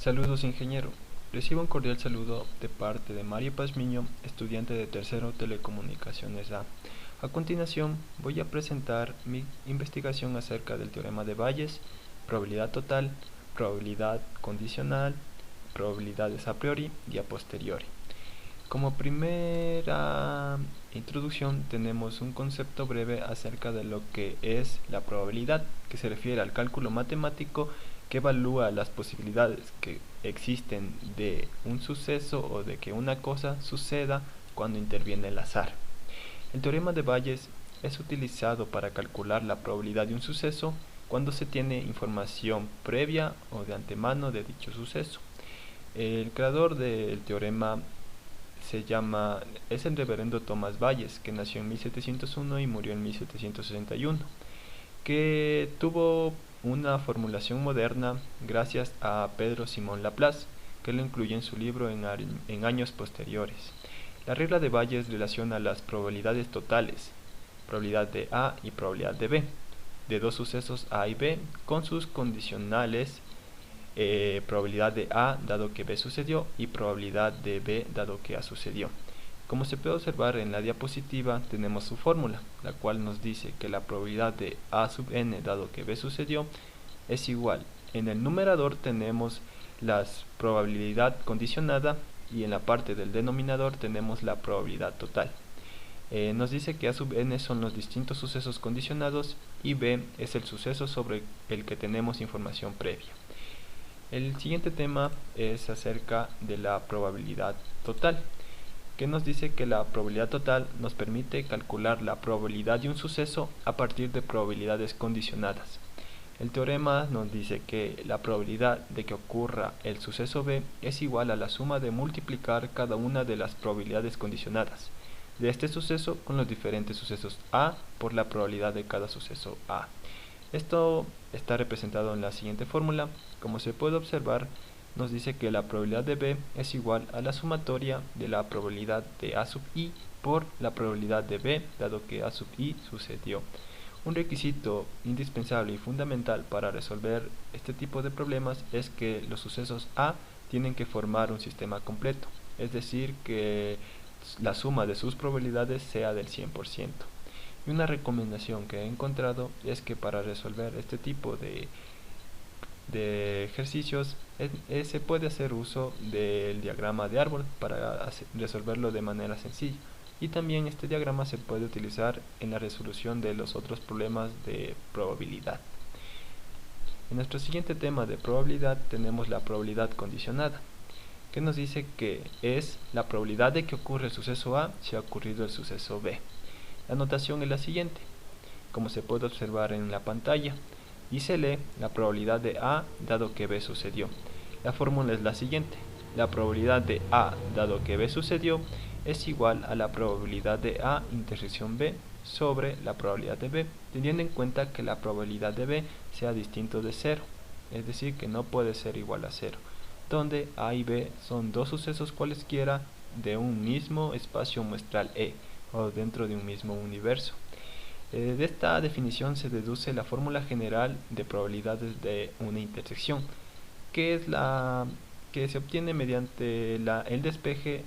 Saludos, ingeniero. Recibo un cordial saludo de parte de Mario Pazmiño, estudiante de tercero Telecomunicaciones A. A continuación, voy a presentar mi investigación acerca del teorema de Bayes, probabilidad total, probabilidad condicional, probabilidades a priori y a posteriori. Como primera introducción tenemos un concepto breve acerca de lo que es la probabilidad, que se refiere al cálculo matemático que evalúa las posibilidades que existen de un suceso o de que una cosa suceda cuando interviene el azar. El teorema de Bayes es utilizado para calcular la probabilidad de un suceso cuando se tiene información previa o de antemano de dicho suceso. El creador del teorema es el reverendo Tomás Bayes, que nació en 1701 y murió en 1761, que tuvo una formulación moderna gracias a Pedro Simón Laplace, que lo incluye en su libro en años posteriores. La regla de Bayes relaciona las probabilidades totales, probabilidad de A y probabilidad de B, de dos sucesos A y B, con sus condicionales probabilidad de A dado que B sucedió y probabilidad de B dado que A sucedió. Como se puede observar en la diapositiva, tenemos su fórmula, la cual nos dice que la probabilidad de A sub n dado que B sucedió es igual. En el numerador tenemos la probabilidad condicionada y en la parte del denominador tenemos la probabilidad total. Nos dice que A sub n son los distintos sucesos condicionados y B es el suceso sobre el que tenemos información previa. El siguiente tema es acerca de la probabilidad total, que nos dice que la probabilidad total nos permite calcular la probabilidad de un suceso a partir de probabilidades condicionadas. El teorema nos dice que la probabilidad de que ocurra el suceso B es igual a la suma de multiplicar cada una de las probabilidades condicionadas de este suceso con los diferentes sucesos A por la probabilidad de cada suceso A. Esto está representado en la siguiente fórmula. Como se puede observar, nos dice que la probabilidad de B es igual a la sumatoria de la probabilidad de A sub i por la probabilidad de B, dado que A sub i sucedió. Un requisito indispensable y fundamental para resolver este tipo de problemas es que los sucesos A tienen que formar un sistema completo, es decir, que la suma de sus probabilidades sea del 100%. Y una recomendación que he encontrado es que para resolver este tipo de ejercicios se puede hacer uso del diagrama de árbol para resolverlo de manera sencilla, y también este diagrama se puede utilizar en la resolución de los otros problemas de probabilidad. En nuestro siguiente tema de probabilidad tenemos la probabilidad condicionada, que nos dice que es la probabilidad de que ocurra el suceso A si ha ocurrido el suceso B. La notación es la siguiente, como se puede observar en la pantalla, y se lee la probabilidad de A dado que B sucedió. La fórmula es la siguiente: la probabilidad de A dado que B sucedió es igual a la probabilidad de A intersección B sobre la probabilidad de B, teniendo en cuenta que la probabilidad de B sea distinto de 0, es decir, que no puede ser igual a 0, donde A y B son dos sucesos cualesquiera de un mismo espacio muestral E, o dentro de un mismo universo. De esta definición se deduce la fórmula general de probabilidades de una intersección, que es la que se obtiene mediante el despeje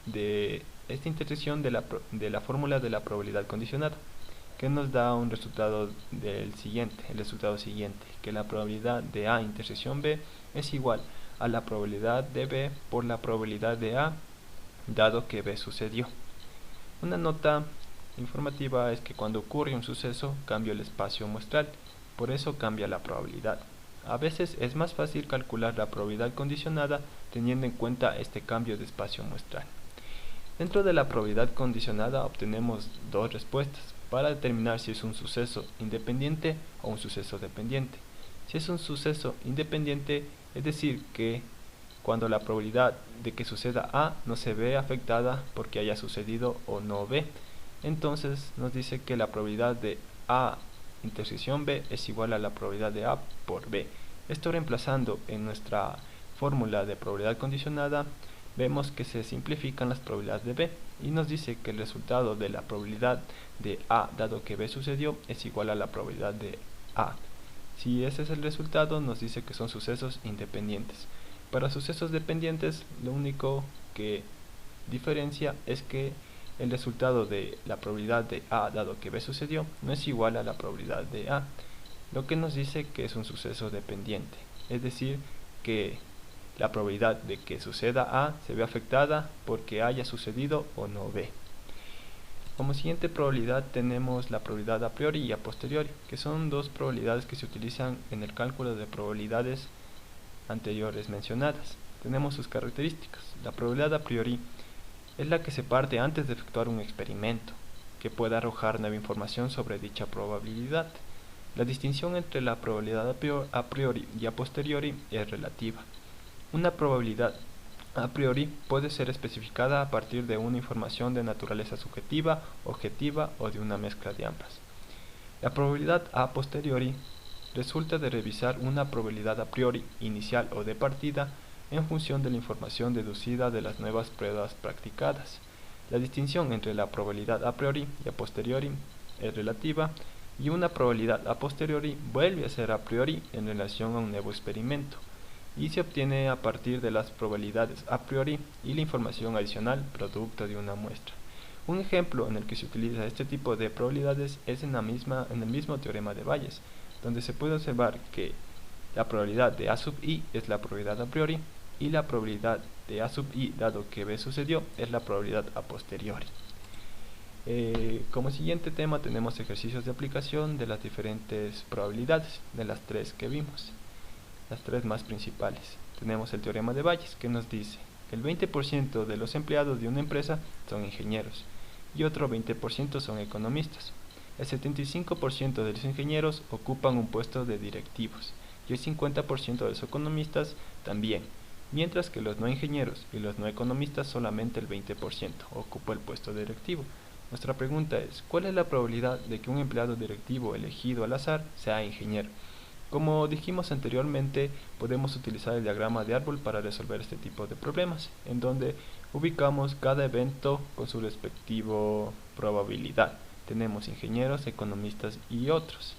de esta intersección de la fórmula de la probabilidad condicionada, que nos da un resultado el resultado siguiente, que la probabilidad de A intersección B es igual a la probabilidad de B por la probabilidad de A, dado que B sucedió. Una nota informativa es que cuando ocurre un suceso cambia el espacio muestral, por eso cambia la probabilidad. A veces es más fácil calcular la probabilidad condicionada teniendo en cuenta este cambio de espacio muestral. Dentro de la probabilidad condicionada obtenemos dos respuestas para determinar si es un suceso independiente o un suceso dependiente. Si es un suceso independiente, es decir que cuando la probabilidad de que suceda A no se ve afectada porque haya sucedido o no B, entonces nos dice que la probabilidad de A intersección B es igual a la probabilidad de A por B. Esto reemplazando en nuestra fórmula de probabilidad condicionada, vemos que se simplifican las probabilidades de B y nos dice que el resultado de la probabilidad de A dado que B sucedió es igual a la probabilidad de A. Si ese es el resultado, nos dice que son sucesos independientes. Para sucesos dependientes, lo único que diferencia es que el resultado de la probabilidad de A dado que B sucedió no es igual a la probabilidad de A, lo que nos dice que es un suceso dependiente, es decir, que la probabilidad de que suceda A se ve afectada porque haya sucedido o no B. Como siguiente probabilidad tenemos la probabilidad a priori y a posteriori, que son dos probabilidades que se utilizan en el cálculo de probabilidades anteriores mencionadas. Tenemos sus características. La probabilidad a priori es la que se parte antes de efectuar un experimento, que pueda arrojar nueva información sobre dicha probabilidad. La distinción entre la probabilidad a priori y a posteriori es relativa. Una probabilidad a priori puede ser especificada a partir de una información de naturaleza subjetiva, objetiva o de una mezcla de ambas. La probabilidad a posteriori resulta de revisar una probabilidad a priori, inicial o de partida, en función de la información deducida de las nuevas pruebas practicadas. La distinción entre la probabilidad a priori y a posteriori es relativa, y una probabilidad a posteriori vuelve a ser a priori en relación a un nuevo experimento, y se obtiene a partir de las probabilidades a priori y la información adicional producto de una muestra. Un ejemplo en el que se utiliza este tipo de probabilidades es en el mismo teorema de Bayes, donde se puede observar que la probabilidad de A sub i es la probabilidad a priori y la probabilidad de A sub i dado que B sucedió es la probabilidad a posteriori. Como siguiente tema tenemos ejercicios de aplicación de las diferentes probabilidades, de las tres que vimos, las tres más principales. Tenemos el teorema de Bayes, que nos dice que el 20% de los empleados de una empresa son ingenieros y otro 20% son economistas. El 75% de los ingenieros ocupan un puesto de directivos y el 50% de los economistas también, mientras que los no ingenieros y los no economistas solamente el 20% ocupa el puesto directivo. Nuestra pregunta es, ¿cuál es la probabilidad de que un empleado directivo elegido al azar sea ingeniero? Como dijimos anteriormente, podemos utilizar el diagrama de árbol para resolver este tipo de problemas, en donde ubicamos cada evento con su respectiva probabilidad. Tenemos ingenieros, economistas y otros.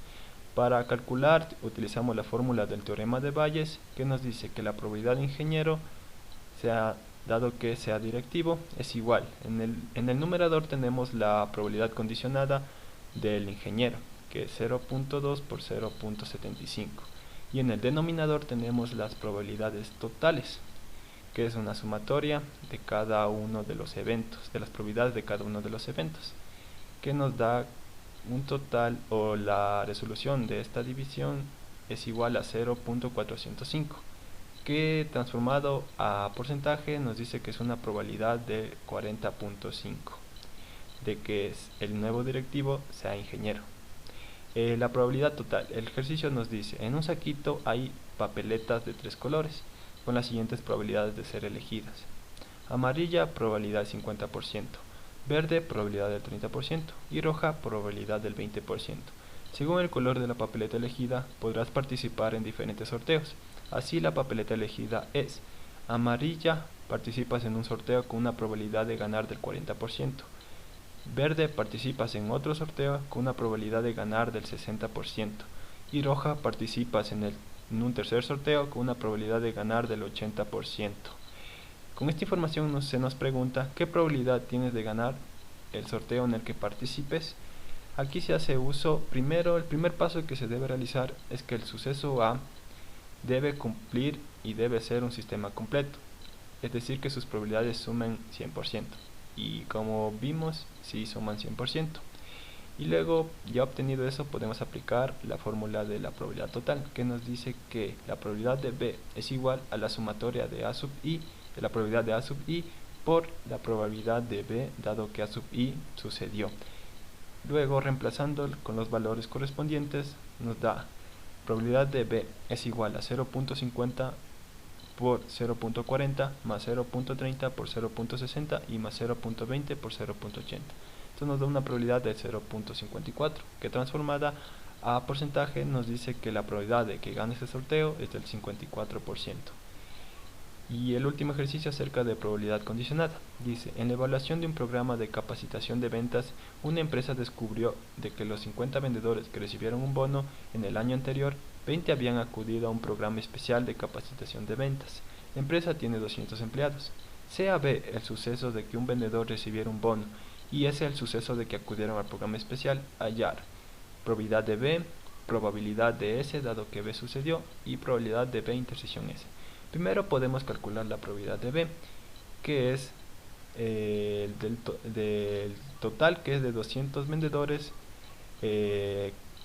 Para calcular utilizamos la fórmula del teorema de Bayes, que nos dice que la probabilidad de ingeniero, dado que sea directivo, es igual. En el numerador tenemos la probabilidad condicionada del ingeniero, que es 0.2 por 0.75, y en el denominador tenemos las probabilidades totales, que es una sumatoria de cada uno de los eventos, de las probabilidades de cada uno de los eventos, que nos da un total, o la resolución de esta división es igual a 0.405, que transformado a porcentaje nos dice que es una probabilidad de 40.5 de que el nuevo directivo sea ingeniero. La probabilidad total, el ejercicio nos dice, en un saquito hay papeletas de 3 colores, con las siguientes probabilidades de ser elegidas: amarilla, probabilidad 50%, verde, probabilidad del 30% y roja, probabilidad del 20%. Según el color de la papeleta elegida, podrás participar en diferentes sorteos. Así, la papeleta elegida es amarilla, participas en un sorteo con una probabilidad de ganar del 40%. Verde, participas en otro sorteo con una probabilidad de ganar del 60%. Y roja, participas en un tercer sorteo con una probabilidad de ganar del 80%. Con esta información se nos pregunta qué probabilidad tienes de ganar el sorteo en el que participes. Aquí se hace uso, el primer paso que se debe realizar es que el suceso A debe cumplir y debe ser un sistema completo, es decir, que sus probabilidades sumen 100%. Y como vimos, sí suman 100%. Y luego, ya obtenido eso, podemos aplicar la fórmula de la probabilidad total, que nos dice que la probabilidad de B es igual a la sumatoria de A sub i, de la probabilidad de A sub i por la probabilidad de B, dado que A sub i sucedió. Luego, reemplazando con los valores correspondientes, nos da probabilidad de B es igual a 0.50 por 0.40 más 0.30 por 0.60 y más 0.20 por 0.80. Esto nos da una probabilidad de 0.54, que transformada a porcentaje nos dice que la probabilidad de que gane este sorteo es del 54%. Y el último ejercicio acerca de probabilidad condicionada. Dice, en la evaluación de un programa de capacitación de ventas, una empresa descubrió de que los 50 vendedores que recibieron un bono en el año anterior, 20 habían acudido a un programa especial de capacitación de ventas. La empresa tiene 200 empleados. Sea B el suceso de que un vendedor recibiera un bono y S el suceso de que acudieron al programa especial. Hallar probabilidad de B, probabilidad de S dado que B sucedió y probabilidad de B intersección S. Primero podemos calcular la probabilidad de B, que es del total, que es de 200 vendedores,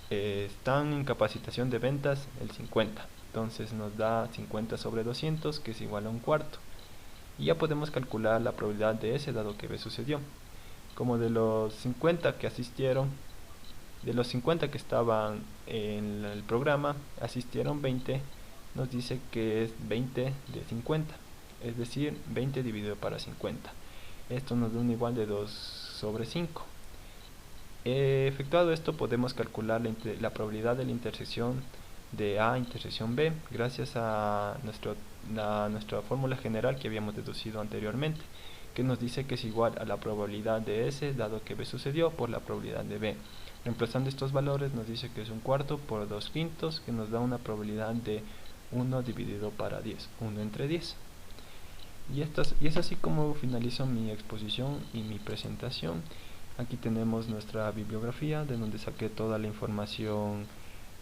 están en capacitación de ventas el 50. Entonces nos da 50 sobre 200, que es igual a un cuarto. Y ya podemos calcular la probabilidad de S dado que B sucedió. Como de los 50 que asistieron, de los 50 que estaban en el programa, asistieron 20, nos dice que es 20 de 50, es decir, 20 dividido para 50. Esto nos da un igual de 2 sobre 5. Efectuado esto, podemos calcular la probabilidad de la intersección de A intersección B gracias a nuestra fórmula general que habíamos deducido anteriormente, que nos dice que es igual a la probabilidad de S dado que B sucedió por la probabilidad de B. Reemplazando estos valores nos dice que es un cuarto por 2 quintos, que nos da una probabilidad de 1 dividido para 10, 1 entre 10. Y es así como finalizo mi exposición y mi presentación. Aquí tenemos nuestra bibliografía de donde saqué toda la información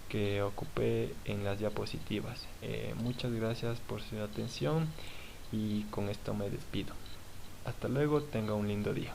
que ocupé en las diapositivas. Muchas gracias por su atención y con esto me despido. Hasta luego, tenga un lindo día.